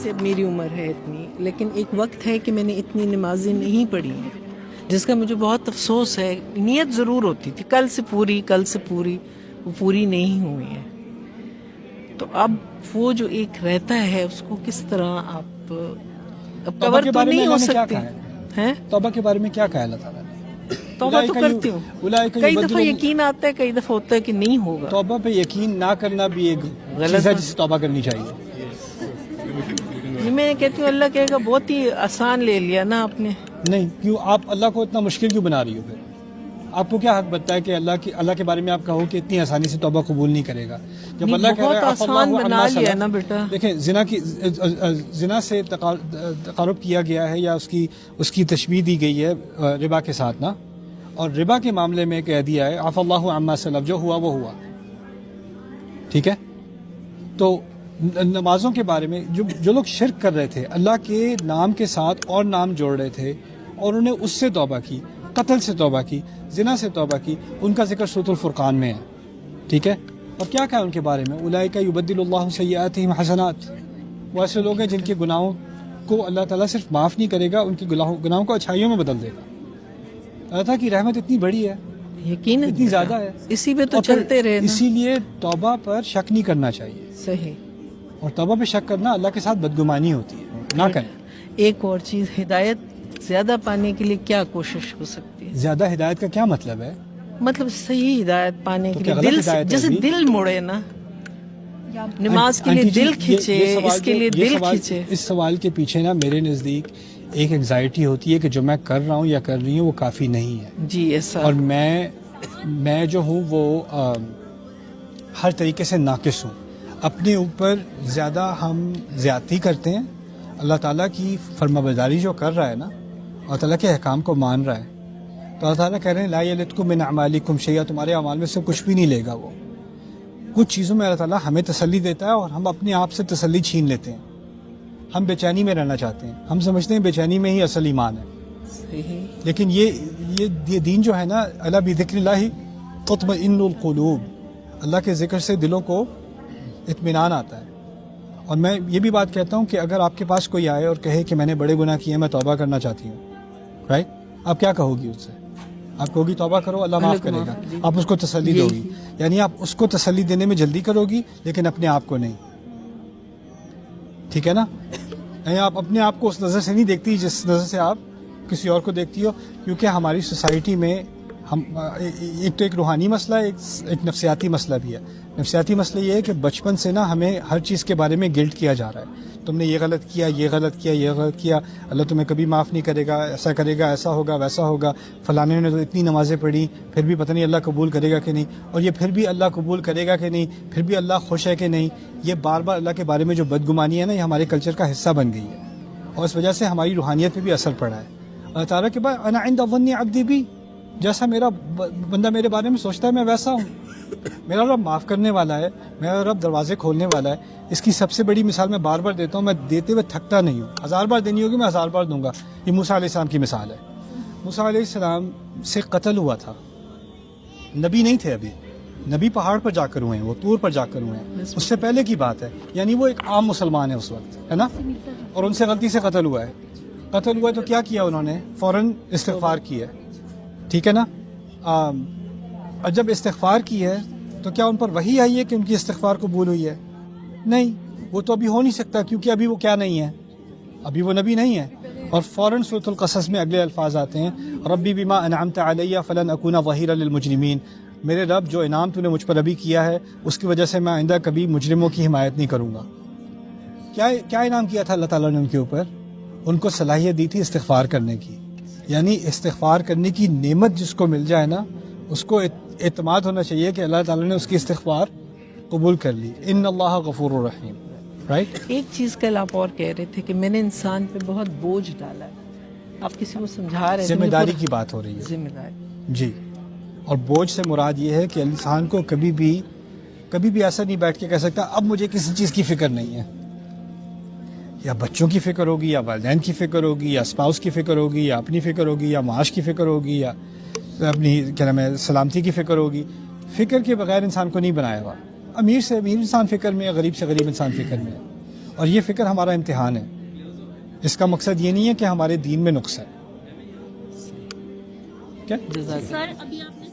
جیسے اب میری عمر ہے اتنی، لیکن ایک وقت ہے کہ میں نے اتنی نمازیں نہیں پڑھی ہیں، جس کا مجھے بہت افسوس ہے. نیت ضرور ہوتی تھی کل سے پوری، وہ پوری نہیں ہوئی ہے. تو اب وہ جو ایک رہتا ہے اس کو کس طرح آپ اب کور تو نہیں ہو سکتے ہیں. توبہ کے بارے میں کیا کہا اللہ تعالیٰ نے؟ توبہ تو کرتی ہوں، کئی دفعہ یقین آتا ہے، کئی دفعہ ہوتا ہے کہ نہیں ہوگا. توبہ پہ یقین نہ کرنا بھی ایک غلط ہے جسے توبہ کرنی چاہیے. میں کہتی ہوں اللہ کہے گا بہت ہی آسان لے لیا نا آپ نے. نہیں، کیوں آپ اللہ کو اتنا مشکل کیوں بنا رہی ہو؟ پھر آپ کو کیا حق بنتا ہے کہ اللہ کے بارے میں آپ کہو کہ اتنی آسانی سے توبہ قبول نہیں کرے گا؟ جب اللہ کہہ رہا ہے آسان بنا لیا نا بیٹا. دیکھیں، زنا سے تقارب کیا گیا ہے یا اس کی تشبیہ دی گئی ہے ربا کے ساتھ نا، اور ربا کے معاملے میں کہہ دیا ہے عفا اللہ عما سلف، جو ہوا وہ ہوا. ٹھیک ہے، تو نمازوں کے بارے میں جو لوگ شرک کر رہے تھے، اللہ کے نام کے ساتھ اور نام جوڑ رہے تھے اور انہیں اس سے توبہ کی، قتل سے توبہ کی، زنا سے توبہ کی، ان کا ذکر سورۃ الفرقان میں ہے. ٹھیک ہے، اور کیا کہا ان کے بارے میں؟ اولئک یبدل اللہ سیئاتہم حسنات. وہ ایسے لوگ ہیں جن کے گناہوں کو اللہ تعالیٰ صرف معاف نہیں کرے گا، ان کے گناہوں کو اچھائیوں میں بدل دے گا. اللہ تعالیٰ کی رحمت اتنی بڑی ہے، یقین اتنی زیادہ ہے، اسی پہ تو چلتے رہے. اسی لیے توبہ پر شک نہیں کرنا چاہیے. صحیح. اور توبہ پہ شک کرنا اللہ کے ساتھ بدگمانی ہوتی ہے، نہ کریں. ایک اور چیز، ہدایت زیادہ پانے کے لیے کیا کوشش ہو سکتی ہے؟ زیادہ ہدایت کا کیا مطلب ہے؟ مطلب صحیح ہدایت پانے کے لیے جیسے دل مڑے نا، نماز کے لیے دل کھینچے، اس کے لیے دل کھینچے. اس سوال کے پیچھے نا میرے نزدیک ایک انگزائٹی ہوتی ہے کہ جو میں کر رہا ہوں یا کر رہی ہوں وہ کافی نہیں ہے. جی ایسا. اور میں جو ہوں وہ ہر طریقے سے ناقص ہوں. اپنے اوپر زیادہ ہم زیادتی کرتے ہیں. اللہ تعالیٰ کی فرمانبرداری جو کر رہا ہے نا، اللہ تعالیٰ کے احکام کو مان رہا ہے، تو اللہ تعالیٰ کہہ رہے ہیں لا یلدکم من اعمالکم شیئا، تمہارے اعمال میں سے کچھ بھی نہیں لے گا وہ. کچھ چیزوں میں اللہ تعالیٰ ہمیں تسلی دیتا ہے اور ہم اپنے آپ سے تسلی چھین لیتے ہیں. ہم بے چینی میں رہنا چاہتے ہیں، ہم سمجھتے ہیں بے چینی میں ہی اصل ایمان ہے. لیکن یہ دین جو ہے نا، الا بذکر اللہ تطمئن القلوب، اللہ کے ذکر سے دلوں کو اطمینان آتا ہے. اور میں یہ بھی بات کہتا ہوں کہ اگر آپ کے پاس کوئی آئے اور کہے کہ میں نے بڑے گناہ کیے ہیں، میں توبہ کرنا چاہتی ہوں، رائٹ، آپ کیا کہو گی اس سے؟ آپ کہو گی توبہ کرو، اللہ معاف کرے گا. آپ اس کو تسلی دو گی، یعنی آپ اس کو تسلی دینے میں جلدی کرو گی لیکن اپنے آپ کو نہیں. ٹھیک ہے نا؟ یعنی آپ اپنے آپ کو اس نظر سے نہیں دیکھتی جس نظر سے آپ کسی اور کو دیکھتی ہو. کیونکہ ہماری سوسائٹی میں ایک تو ایک روحانی مسئلہ ہے، ایک نفسیاتی مسئلہ بھی ہے. نفسیاتی مسئلہ یہ ہے کہ بچپن سے نا ہمیں ہر چیز کے بارے میں گلٹ کیا جا رہا ہے. تم نے یہ غلط کیا، یہ غلط کیا، یہ غلط کیا، اللہ تمہیں کبھی معاف نہیں کرے گا، ایسا کرے گا، ایسا ہوگا، ویسا ہوگا. فلانے نے تو اتنی نمازیں پڑھی پھر بھی پتہ نہیں اللہ قبول کرے گا کہ نہیں، اور یہ پھر بھی اللہ قبول کرے گا کہ نہیں، پھر بھی اللہ خوش ہے کہ نہیں. یہ بار بار اللہ کے بارے میں جو بدگمانی ہے نا، یہ ہمارے کلچر کا حصہ بن گئی ہے اور اس وجہ سے ہماری روحانیت پہ بھی اثر پڑا ہے. اللہ تعالیٰ کے بعد انا عند ظن عبدی بھی، جیسا میرا بندہ میرے بارے میں سوچتا ہے میں ویسا ہوں. میرا رب معاف کرنے والا ہے، میرا رب دروازے کھولنے والا ہے. اس کی سب سے بڑی مثال میں بار بار دیتا ہوں، میں دیتے ہوئے تھکتا نہیں ہوں. 1000 بار دینی ہوگی میں 1000 بار دوں گا. یہ موسیٰ علیہ السلام کی مثال ہے. موسیٰ علیہ السلام سے قتل ہوا تھا، نبی نہیں تھے ابھی، نبی پہاڑ پر جا کر ہوئے ہیں، وہ طور پر جا کر ہوئے ہیں. اس سے پہلے کی بات ہے، یعنی وہ ایک عام مسلمان ہے اس وقت، ہے نا، اور ان سے غلطی سے قتل ہوا ہے. قتل ہوا ہے تو کیا کیا انہوں نے؟ فوراً استغفار کی ہے. ٹھیک ہے نا؟ اور جب استغفار کی ہے تو کیا ان پر وحی آئی ہے کہ ان کی استغفار قبول ہوئی ہے؟ نہیں، وہ تو ابھی ہو نہیں سکتا کیونکہ ابھی وہ کیا نہیں ہے، ابھی وہ نبی نہیں ہے. اور فوراً سورۃ القصص میں اگلے الفاظ آتے ہیں، ربی بما انعمت علی فلن اکون ظہیرا للمجرمین. میرے رب جو انعام تو نے مجھ پر ابھی کیا ہے اس کی وجہ سے میں آئندہ کبھی مجرموں کی حمایت نہیں کروں گا. کیا انعام کیا تھا اللہ تعالیٰ نے ان کے اوپر؟ ان کو صلاحیت دی تھی استغفار کرنے کی. یعنی استغفار کرنے کی نعمت جس کو مل جائے نا، اس کو اعتماد ہونا چاہیے کہ اللہ تعالیٰ نے اس کی استغفار قبول کر لی. ان اللہ غفور الرحیم. رائٹ. ایک چیز کل آپ اور کہہ رہے تھے کہ میں نے انسان پہ بہت بوجھ ڈالا ہے. آپ کسی کو سمجھا رہے تھے، ذمہ داری کی بات ہو رہی ہے. ذمہ داری، جی. اور بوجھ سے مراد یہ ہے کہ انسان کو کبھی بھی ایسا نہیں بیٹھ کے کہہ سکتا اب مجھے کسی چیز کی فکر نہیں ہے. یا بچوں کی فکر ہوگی، یا والدین کی فکر ہوگی، یا اسپاؤس کی فکر ہوگی، یا اپنی فکر ہوگی، یا معاش کی فکر ہوگی، یا اپنی کیا نام ہے سلامتی کی فکر ہوگی. فکر کے بغیر انسان کو نہیں بنایا ہوا. امیر سے امیر انسان فکر میں ہے، غریب سے غریب انسان فکر میں ہے. اور یہ فکر ہمارا امتحان ہے. اس کا مقصد یہ نہیں ہے کہ ہمارے دین میں نقص ہے. جزاک سر ابھی آپ نے